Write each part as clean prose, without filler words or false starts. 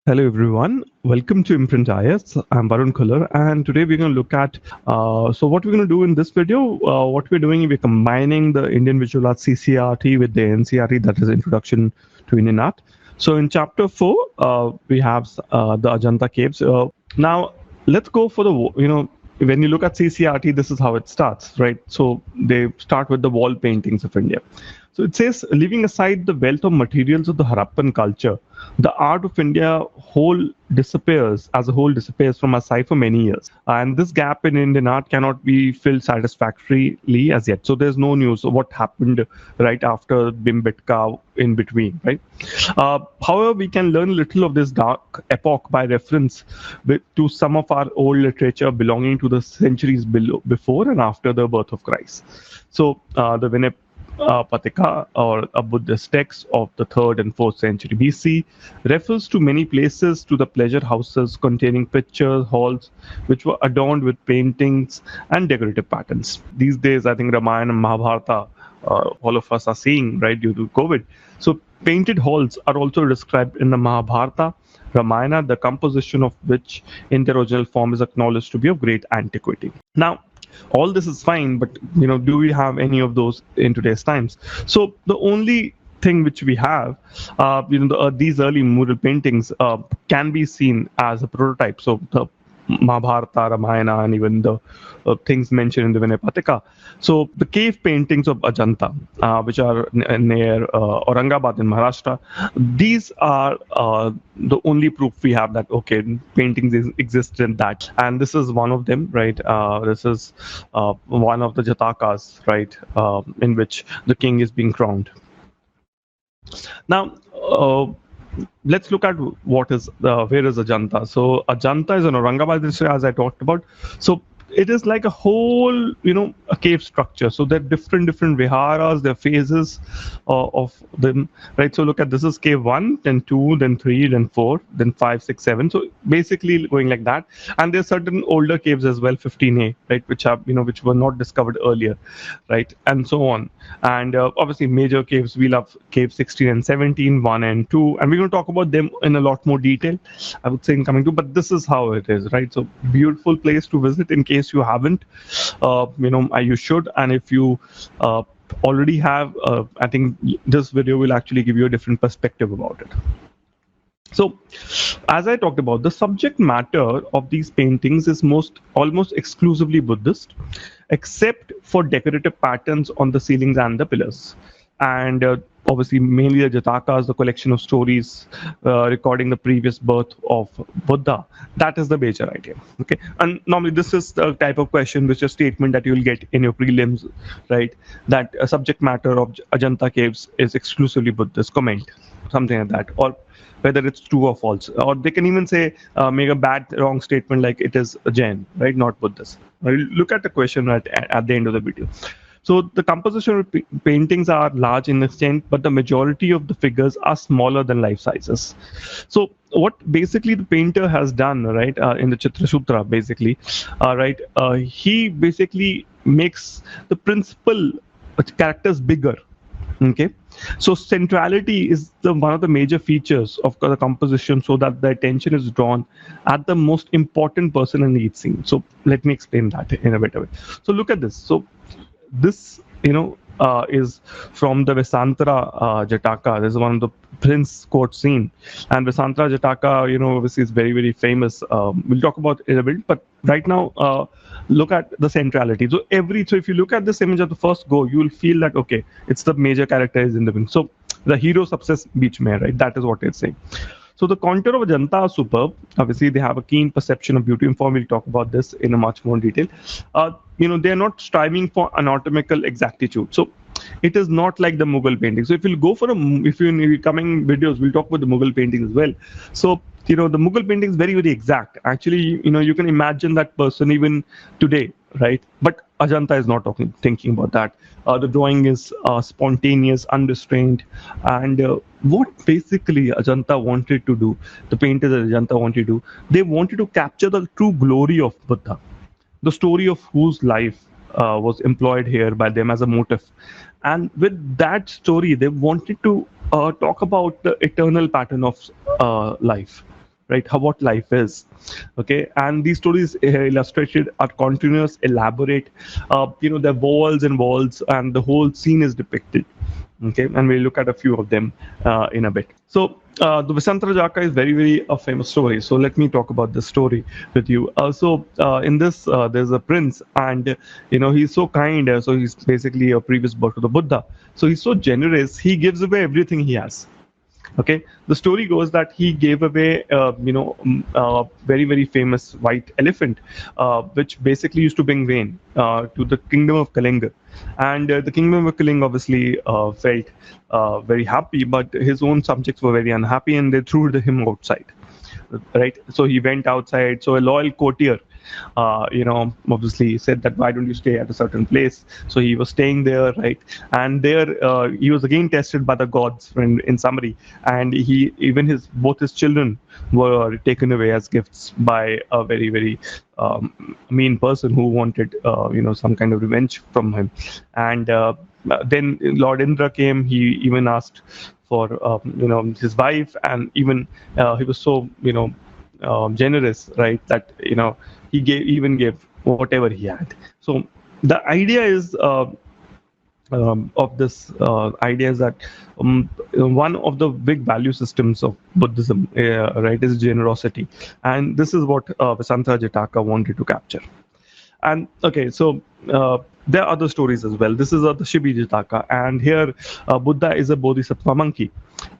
Hello everyone, welcome to Imprint IS. I'm Varun Khuller, and today we're going to look at what we're going to do in this video. What we're doing, we're combining the Indian Visual Arts CCRT with the NCRT, that is Introduction to Indian Art. So in chapter 4, we have the Ajanta caves. Now let's go for the when you look at CCRT, this is how it starts, right? So they start with the wall paintings of India. So it says, leaving aside the wealth of materials of the Harappan culture, the art of India as a whole disappears from our sight for many years. And this gap in Indian art cannot be filled satisfactorily as yet. So there's no news of what happened right after Bhimbetka in between, right? However, we can learn little of this dark epoch by reference to some of our old literature belonging to the centuries before and after the birth of Christ. So the Vinay Patika, or a Buddhist text of the 3rd and 4th century BC, refers to many places to the pleasure houses containing pictures, halls, which were adorned with paintings and decorative patterns. These days, I think Ramayana and Mahabharata, all of us are seeing, right, due to COVID. So painted halls are also described in the Mahabharata, Ramayana, the composition of which in their original form is acknowledged to be of great antiquity. Now, all this is fine, but do we have any of those in today's times? So the only thing which we have, these early mural paintings can be seen as a prototype. So the Mahabharata, Ramayana, and even the things mentioned in the Vinay Patika. So the cave paintings of Ajanta, which are near Aurangabad in Maharashtra, these are the only proof we have that paintings exist in that, and this is one of them, right? This is one of the Jatakas, right, in which the king is being crowned. Now, let's look at where is Ajanta. So Ajanta is an Aurangabad district, as I talked about. So it is like a whole, a cave structure. So there are different viharas, there are phases of them, right? So look at, this is cave 1, then 2, then 3, then 4, then 5, 6, 7. So basically going like that. And there's certain older caves as well, 15A, right, which were not discovered earlier, right, and so on. And obviously major caves, we love cave 16 and 17, 1 and 2, and we're going to talk about them in a lot more detail, I would say, in coming to. But this is how it is, right? So beautiful place to visit in case you haven't. You should. And if you already have, I think this video will actually give you a different perspective about it. So, as I talked about, the subject matter of these paintings is almost exclusively Buddhist, except for decorative patterns on the ceilings and the pillars. And obviously, mainly the Jatakas, the collection of stories recording the previous birth of Buddha. That is the major idea. Okay, and normally this is the type of question, which is a statement that you will get in your prelims, right? That a subject matter of Ajanta caves is exclusively Buddhist. Comment something like that, or whether it's true or false. Or they can even say, make a wrong statement like it is a Jain, right, not Buddhist. Look at the question at the end of the video. So the composition of paintings are large in extent, but the majority of the figures are smaller than life sizes. So what basically the painter has done, right, in the Chitra Sutra, basically, he basically makes the principal characters bigger. Okay, so centrality is one of the major features of the composition, so that the attention is drawn at the most important person in each scene. So let me explain that in a better way. So look at this. So this, is from the Vesantara Jataka. This is one of the Prince court scene, and Vesantara Jataka, obviously is very, very famous. We'll talk about it a bit, but right now, look at the centrality. So if you look at this image at the first go, you will feel that it's the major character is in the wing. So the hero success beach mein, right? That is what it's saying. So the contour of Ajanta are superb. Obviously, they have a keen perception of beauty and form. We'll talk about this in a much more detail. They're not striving for anatomical exactitude. So it is not like the Mughal painting. So if you go for if you in coming videos, we'll talk about the Mughal painting as well. So the Mughal painting is very, very exact. Actually, you can imagine that person even today, right? But Ajanta is not thinking about that. The drawing is spontaneous, unrestrained, and what basically Ajanta wanted to do, the painters at Ajanta wanted to do, they wanted to capture the true glory of Buddha, the story of whose life was employed here by them as a motif. And with that story, they wanted to talk about the eternal pattern of life. right? How what life is, okay? And these stories illustrated are continuous, elaborate. There are walls and walls, and the whole scene is depicted. Okay, and we'll look at a few of them in a bit. So the Vasantara Jaka is very, very a famous story. So let me talk about this story with you. In this, there's a prince, and he's so kind. So he's basically a previous birth to the Buddha. So he's so generous. He gives away everything he has. Okay, the story goes that he gave away very, very famous white elephant, which basically used to bring rain to the kingdom of Kalinga. And the kingdom of Kalinga obviously felt very happy, but his own subjects were very unhappy, and they threw him outside, right? So he went outside. So a loyal courtier obviously said that, why don't you stay at a certain place? So he was staying there, right? And there he was again tested by the gods in summary, and both his children were taken away as gifts by a very, very mean person who wanted some kind of revenge from him. And then Lord Indra came. He even asked for his wife, and even he was so generous, right, that he gave whatever he had. So the idea is of this idea is that one of the big value systems of Buddhism, right, is generosity, and this is what Vasantara Jataka wanted to capture. And okay, so there are other stories as well. This is the Shibi Jataka, and here Buddha is a bodhisattva monkey,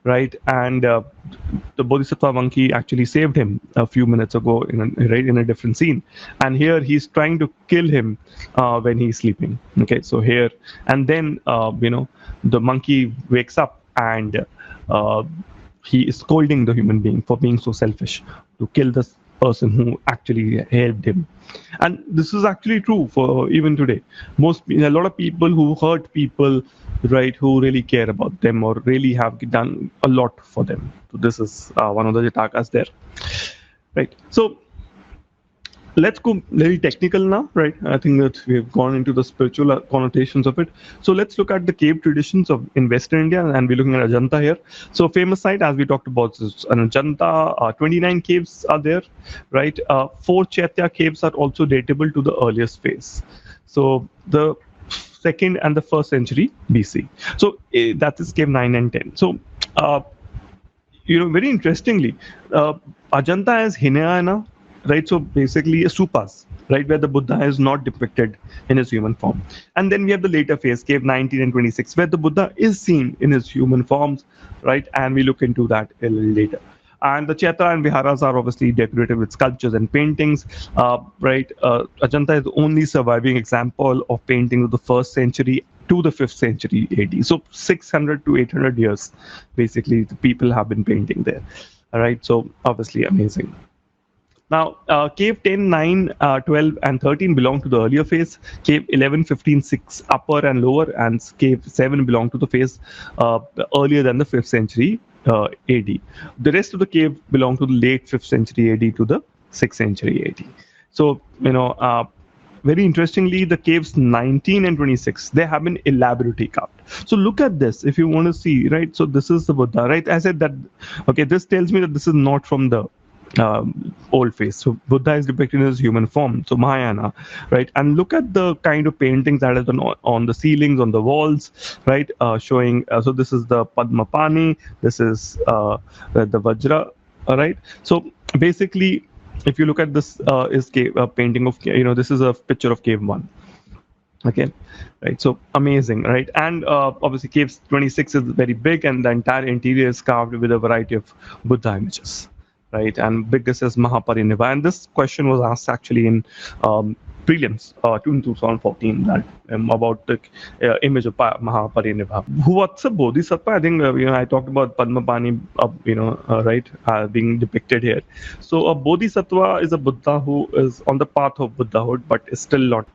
right? And the bodhisattva monkey actually saved him a few minutes ago in a different scene. And here he's trying to kill him when he's sleeping. Okay, so here, and then the monkey wakes up, and he is scolding the human being for being so selfish to kill this person who actually helped him. And this is actually true for even today. A lot of people who hurt people, right, who really care about them or really have done a lot for them. So this is one of the Jatakas there, right? So let's go very technical now, right? I think that we've gone into the spiritual connotations of it. So let's look at the cave traditions in Western India, and we're looking at Ajanta here. So famous site, as we talked about, is Ajanta. 29 caves are there, right? 4 Chaitya caves are also datable to the earliest phase. So the 2nd and the 1st century BC. So that is cave 9 and 10. So very interestingly, Ajanta is Hinayana, right? So basically a stupas, right, where the Buddha is not depicted in his human form. And then we have the later phase, cave 19 and 26, where the Buddha is seen in his human forms, right? And we look into that a little later. And the Chaitra and Viharas are obviously decorated with sculptures and paintings, right? Ajanta is the only surviving example of painting of the 1st century to the 5th century AD. So 600 to 800 years, basically, the people have been painting there. All right, so obviously amazing. Now, cave 10, 9, 12, and 13 belong to the earlier phase. Cave 11, 15, 6, upper and lower, and cave 7 belong to the phase earlier than the 5th century AD. The rest of the cave belong to the late 5th century AD to the 6th century AD. So, very interestingly, the caves 19 and 26, they have been elaborately carved. So look at this if you want to see, right? So this is the Buddha, right? I said that, okay, this tells me that this is not from the old face. So Buddha is depicted in his human form, so Mahayana, right? And look at the kind of paintings that is done on the ceilings, on the walls, right? Showing, so this is the Padmapani, this is the Vajra, right? So basically, if you look at this, is painting of, this is a picture of cave 1. Okay, right, so amazing, right? And obviously cave 26 is very big, and the entire interior is carved with a variety of Buddha images, right? And biggest is Mahaparinibbana. And this question was asked actually in prelims in 2014, that about the image of Mahaparinibbana. What's a bodhisattva? I think I talked about Padmapani, right, being depicted here. So a bodhisattva is a Buddha who is on the path of Buddhahood, but is still not.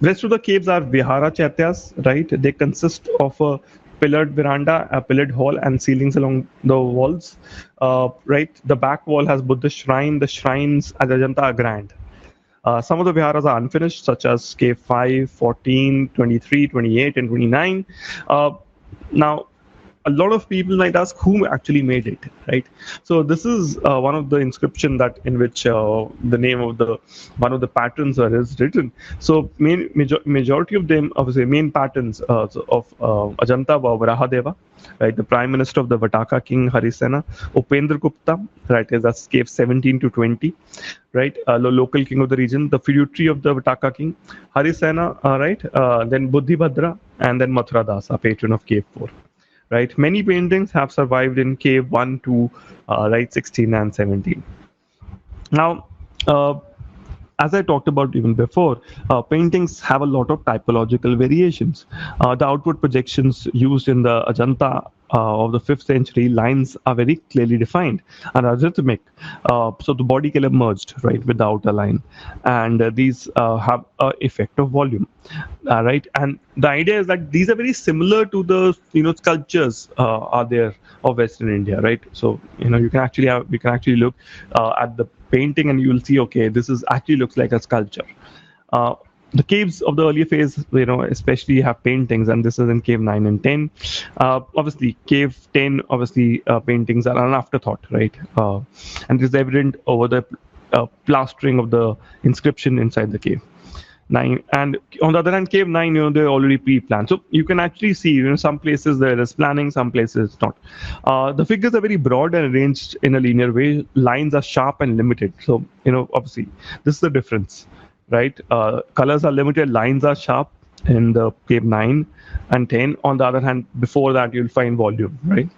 Rest of the caves are Vihara Chaityas, right? They consist of a pillared veranda, a pillared hall, and ceilings along the walls. Right, the back wall has Buddhist shrine. The shrines at Ajanta are grand. Some of the viharas are unfinished, such as cave 5, 14, 23, 28, and 29. Now, a lot of people might ask who actually made it, right? So this is one of the inscription that in which the name of the one of the patterns is written. So majority of them, obviously, main patterns of Ajanta were Varahadeva, right? The prime minister of the Vataka king Harisena, Upendra Gupta, right? Is that's cave 17 to 20, right? The local king of the region, the feudatory of the Vataka king Harisena, right? Then Buddhibhadra, and then Mathura Das, a patron of cave 4. Right, many paintings have survived in cave 1 to right 16 and 17. Now, as I talked about even before, paintings have a lot of typological variations. The outward projections used in the Ajanta of the 5th century lines are very clearly defined and are rhythmic. So the body color merged, right, with the outer line. And these have an effect of volume, right? And the idea is that these are very similar to the, sculptures are there of Western India, right? So, you can actually look at the painting and you will see, okay, this is actually looks like a sculpture. The caves of the earlier phase, especially have paintings, and this is in cave 9 and 10. Obviously, cave 10, obviously, paintings are an afterthought, right? And it is evident over the plastering of the inscription inside the cave. 9, and on the other hand, cave 9, they're already pre-planned, so you can actually see, some places there is planning, some places not. The figures are very broad and arranged in a linear way. Lines are sharp and limited, so obviously this is the difference, right? Colors are limited, lines are sharp in the cave 9 and 10. On the other hand, before that you'll find volume, right?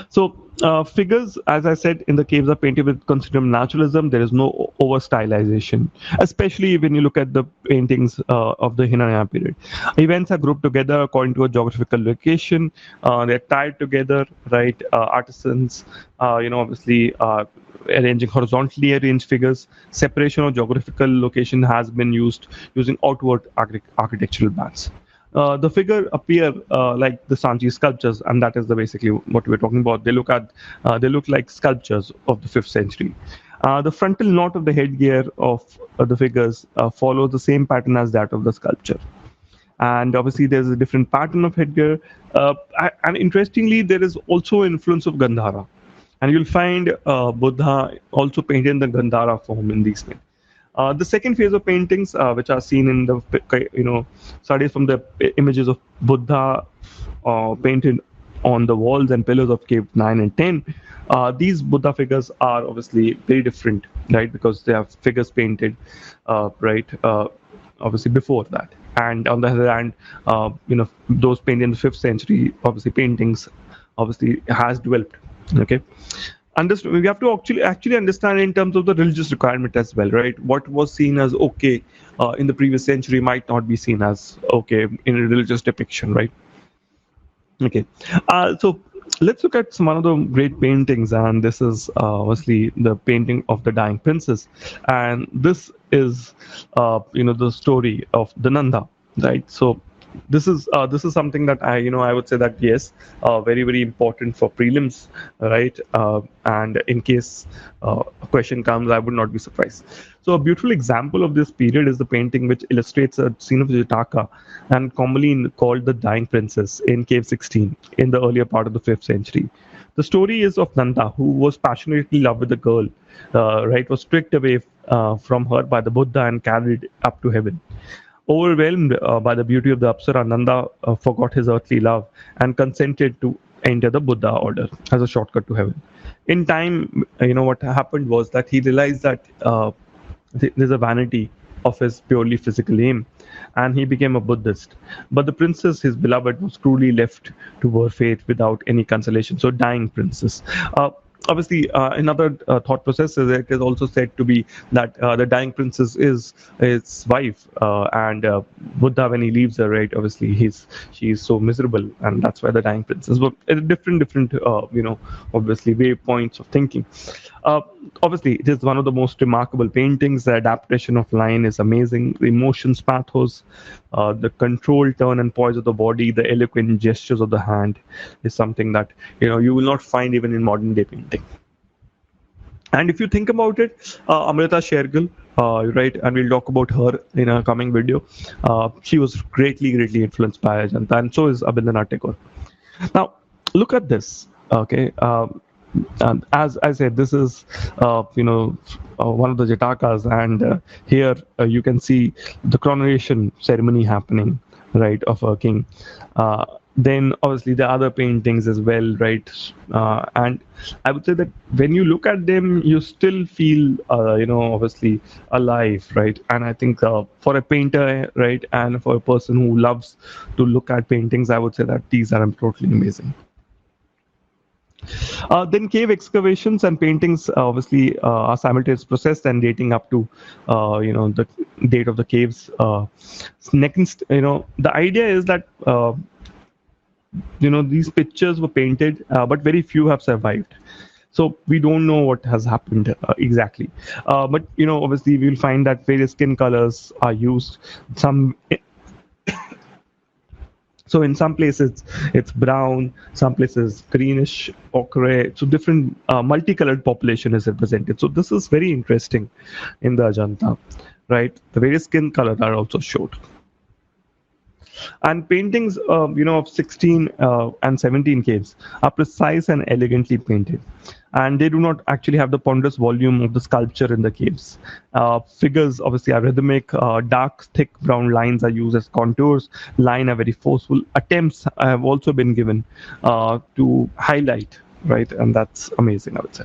So figures, as I said, in the caves are painted with considerable naturalism. There is no over stylization, especially when you look at the paintings of the Hinayana period. Events are grouped together according to a geographical location. They're tied together, right? Artisans, obviously arranging horizontally arranged figures. Separation of geographical location has been used using outward architectural bands. The figure appear like the Sanchi sculptures, and that is basically what we're talking about. They look like sculptures of the 5th century. The frontal knot of the headgear of the figures follows the same pattern as that of the sculpture. And obviously, there's a different pattern of headgear. And interestingly, there is also influence of Gandhara. And you'll find Buddha also painted in the Gandhara form in these things. The second phase of paintings, which are seen in the studies from the images of Buddha painted on the walls and pillars of cave 9 and 10, these Buddha figures are obviously very different, right? Because they have figures painted, right? Obviously before that. And on the other hand, those painted in the 5th century, obviously paintings, obviously has developed. Okay. We have to actually understand in terms of the religious requirement as well, right? What was seen as okay in the previous century might not be seen as okay in a religious depiction, right? Okay, so let's look at one of the great paintings, and this is obviously the painting of the Dying Princess, and this is the story of the Nanda, right? So this is something that I would say that yes, very very important for prelims, right? And in case a question comes, I would not be surprised. So a beautiful example of this period is the painting which illustrates a scene of Jataka, and commonly called the Dying Princess, in cave 16 in the earlier part of the 5th century. The story is of Nanda, who was passionately in love with the girl, right? Was stripped away from her by the Buddha and carried up to heaven. Overwhelmed by the beauty of the Apsara, Nanda forgot his earthly love and consented to enter the Buddha order as a shortcut to heaven. In time, what happened was that he realized that there's a vanity of his purely physical aim, and he became a Buddhist. But the princess, his beloved, was cruelly left to her fate without any consolation. So, dying princess. Obviously, another thought process is it is also said to be that the dying princess is his wife, and Buddha, when he leaves her, right? Obviously, she is so miserable, and that's why the dying princess. But different, obviously, waypoints of thinking. Obviously, it is one of the most remarkable paintings. The adaptation of line is amazing. The emotions, pathos, the controlled turn and poise of the body, the eloquent gestures of the hand is something that you will not find even in modern day painting. And if you think about it, Amrita Shergill, right, and we'll talk about her in a coming video. She was greatly influenced by Ajanta, and so is Abhindranath Tagore. Now, look at this. Okay, and as I said, this is one of the Jatakas, and here you can see the coronation ceremony happening, right, of a king. Uh, then obviously the other paintings as well, right? And I would say that when you look at them, you still feel, obviously alive, right? And I think for a painter, right, and for a person who loves to look at paintings, I would say that these are totally amazing. Then cave excavations and paintings obviously are simultaneous processed and dating up to the date of the caves. Next, the idea is that these pictures were painted, but very few have survived. So we don't know what has happened exactly. But obviously we'll find that various skin colors are used. Some So in some places it's brown, some places greenish, ochre. So different multicolored population is represented. So this is very interesting in the Ajanta, right? The various skin colors are also showed. And paintings, of 16 and 17 caves are precise and elegantly painted. And they do not actually have the ponderous volume of the sculpture in the caves. Figures obviously are rhythmic. Dark, thick brown lines are used as contours. Line are very forceful. Attempts have also been given to highlight, right? And that's amazing, I would say.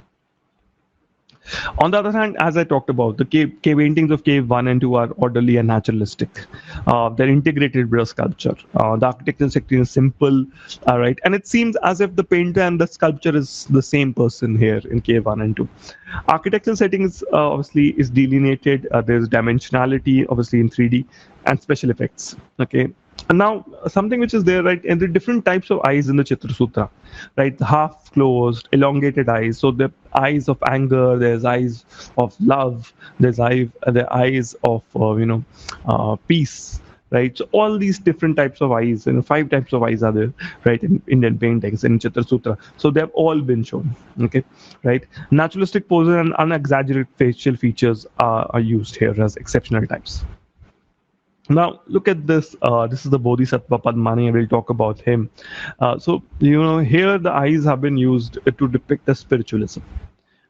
On the other hand, as I talked about, the cave paintings of Cave 1 and 2 are orderly and naturalistic. They're integrated with a sculpture. The architectural section is simple, right? And it seems as if the painter and the sculpture is the same person here in Cave 1 and 2. Architectural settings obviously is delineated. There's dimensionality, obviously in 3D, and special effects. Okay. And now something which is there, right? And the different types of eyes in the Chitra Sutra, right? Half closed, elongated eyes. So the eyes of anger, there's eyes of love, the eyes of peace, right? So all these different types of eyes, 5 types of eyes are there, right, in Indian paintings in Chitra Sutra. So they've all been shown, okay, right? Naturalistic poses and unexaggerated facial features are used here as exceptional types. Now look at this. This is the Bodhisattva Padmani. We'll talk about him. So here the eyes have been used to depict the spiritualism,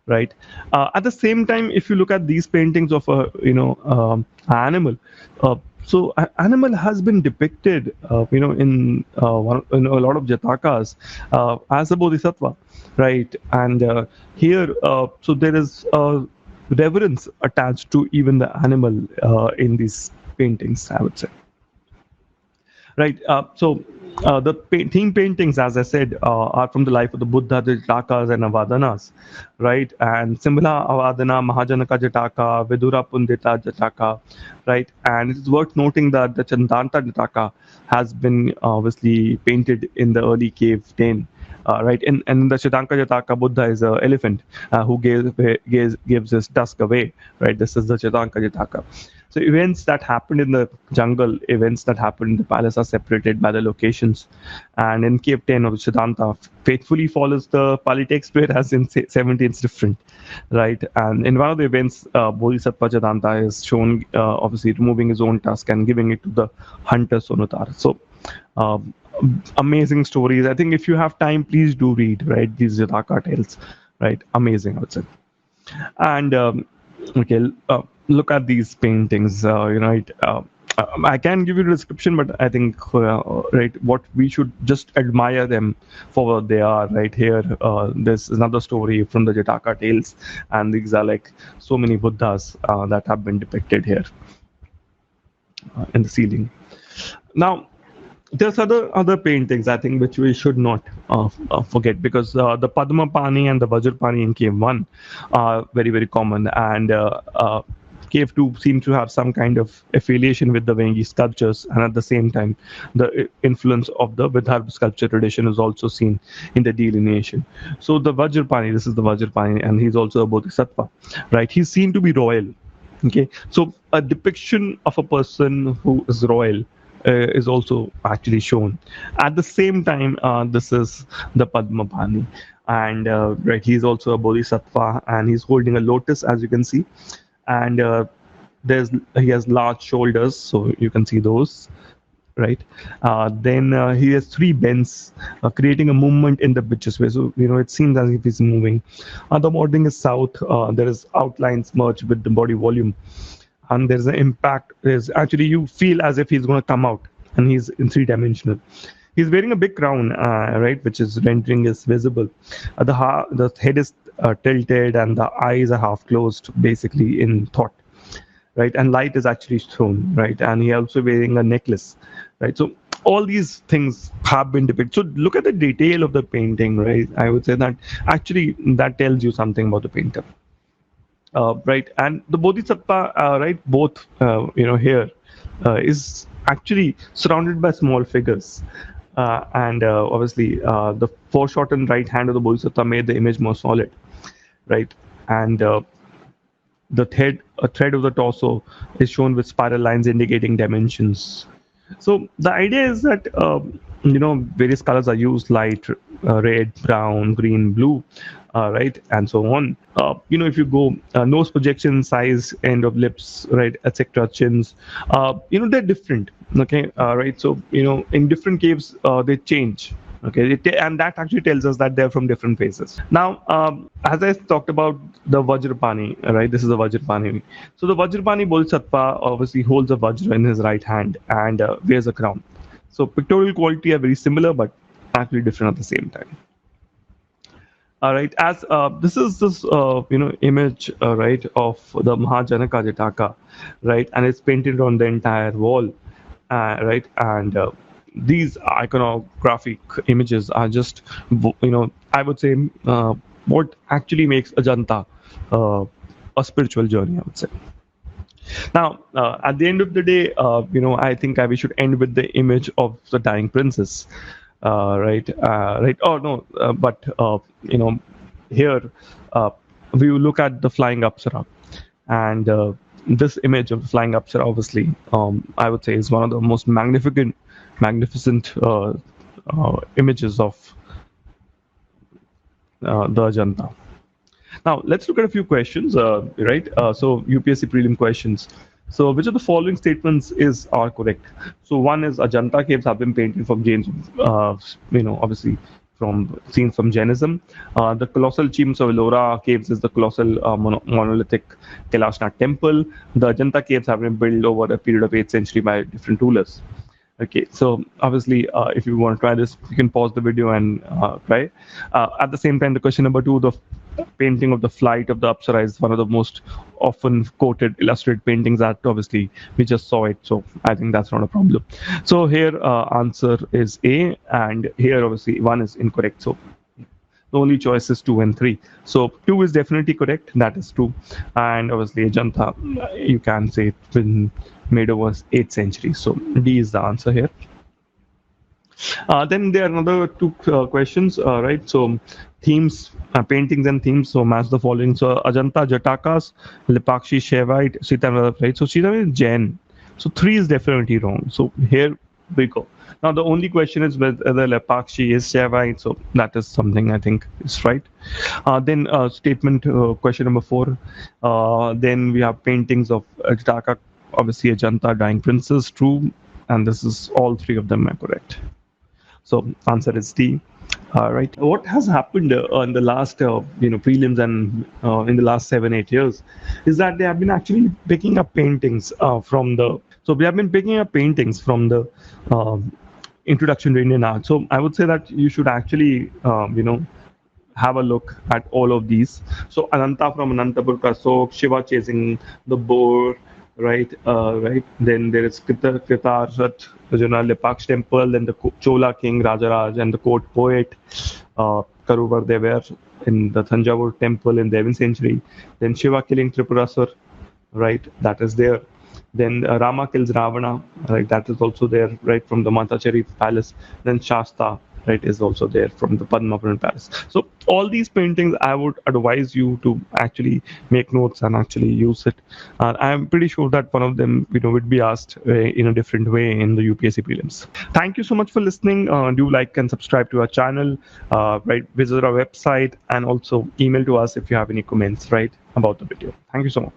right? At the same time, if you look at these paintings of a animal, so animal has been depicted, in a lot of Jatakas as a Bodhisattva, right? And here, so there is reverence attached to even the animal in these paintings, I would say. Right. So the theme paintings, as I said, are from the life of the Buddha, the Jatakas and Avadanas, right? And Simhala Avadana, Mahajanaka Jataka, Vidura Pundita Jataka, right? And it is worth noting that the Chandanta Jataka has been obviously painted in the early cave 10. Right, and the Chitanka Jataka Buddha is an elephant who gives his tusk away. Right, this is the Chitanka Jataka. So events that happened in the jungle, events that happened in the palace are separated by the locations. And in Cave 10 of Siddhanta, faithfully follows the Pali text, whereas in 17 it's different, right? And in one of the events, Bodhisattva Siddhanta is shown obviously removing his own tusk and giving it to the hunter Sonutar. So um, amazing stories. I think if you have time, please do read, right? These Jataka tales, right? Amazing, I would say. And okay, look at these paintings. I can give you the description, but I think right, what we should just admire them for what they are. Right here, there's another story from the Jataka tales, and these are like so many Buddhas that have been depicted here in the ceiling. Now, there's other paintings I think which we should not forget, because the Padma Pani and the Vajrapani in Cave 1 are very very common, and Cave 2 seems to have some kind of affiliation with the Vengi sculptures, and at the same time the influence of the Vidarbha sculpture tradition is also seen in the delineation. So the Vajrapani, this is the Vajrapani, and he's also a Bodhisattva, right? He's seen to be royal. Okay, so a depiction of a person who is royal is also actually shown. At the same time, this is the Padmapani, and right, he's also a Bodhisattva, and he's holding a lotus, as you can see, and he has large shoulders, so you can see those, right? Then he has three bends, creating a movement in the pitches way. So it seems as if he's moving. The modeling is south. There is outlines merged with the body volume, and there's an impact. There's actually you feel as if he's going to come out, and he's in three-dimensional. He's wearing a big crown, right, which is rendering is visible. The head is tilted, and the eyes are half closed, basically in thought, right? And light is actually thrown, right? And he also wearing a necklace, right? So all these things have been depicted. So look at the detail of the painting, right? I would say that actually that tells you something about the painter, right? And the Bodhisattva, right? Both, here is actually surrounded by small figures. And obviously, the foreshortened right hand of the Bodhisattva made the image more solid, right? And the thread of the torso is shown with spiral lines indicating dimensions. So the idea is that various colors are used: light, red, brown, green, blue, right, and so on. If you go nose projection, size, end of lips, right, etc., chins, they're different. Okay, right. So in different caves they change. Okay, and that actually tells us that they're from different phases. Now, as I talked about the Vajrapani, right? This is the Vajrapani. So the Vajrapani Bodhisattva obviously holds a Vajra in his right hand and wears a crown. So pictorial quality are very similar, but actually different at the same time. All right, as this is this image, right, of the Mahajanaka Jataka, right, and it's painted on the entire wall, right, and these iconographic images are just, I would say, what actually makes Ajanta a spiritual journey, I would say. Now, at the end of the day, I think we should end with the image of the dying princess, right? Right. Oh no, but here we will look at the flying Apsara, and this image of the flying Apsara, obviously, I would say, is one of the most magnificent images of the Ajanta. Now, let's look at a few questions, right? So, UPSC prelim questions. So, which of the following statements are correct? So, one is Ajanta caves have been painted from Jain's, obviously scenes from Jainism. The colossal chimes of Ellora caves is the colossal monolithic Kailashnath temple. The Ajanta caves have been built over a period of 8th century by different rulers. Okay, so obviously, if you want to try this, you can pause the video and try. At the same time, the question number 2, the painting of the flight of the Apsara is one of the most often quoted illustrated paintings that obviously we just saw it. So I think that's not a problem. So here answer is A, and here obviously 1 is incorrect. So the only choice is 2 and 3. So 2 is definitely correct. That is true. And obviously Ajanta, you can say it's been made over 8th century. So D is the answer here. Then there are another 2 questions, right? So themes, paintings and themes. So match the following. So Ajanta Jatakas, Lepakshi Shaivite, Sita, right? So Sita is Jain. So 3 is definitely wrong. So here we go. Now the only question is whether Lepakshi is Shaivite. So that is something I think is right. Then statement question number 4. Then we have paintings of Jataka, obviously Ajanta, dying princess, true, and this is all 3 of them are correct. So answer is D. Right. What has happened in the last prelims and in the last 7-8 years is that they have been actually picking up paintings from the. So we have been picking up paintings from the introduction to Indian art. So I would say that you should actually have a look at all of these. So Ananta from Anantapur Kasok, Shiva chasing the boar, right? Right. Then there is Kritarsat, Lepaksh temple, then the Chola king Rajaraj and the court poet Karuvar Devar in the Thanjavur temple in the 11th century. Then Shiva killing Tripurasur, right? That is there. Then Rama kills Ravana, right? That is also there, right, from the Matachari palace. Then Shasta, right, is also there from the Padmapuran palace. So all these paintings, I would advise you to actually make notes and actually use it. I'm pretty sure that one of them, would be asked in a different way in the UPSC prelims. Thank you so much for listening. Do like and subscribe to our channel, right? Visit our website and also email to us if you have any comments, right, about the video. Thank you so much.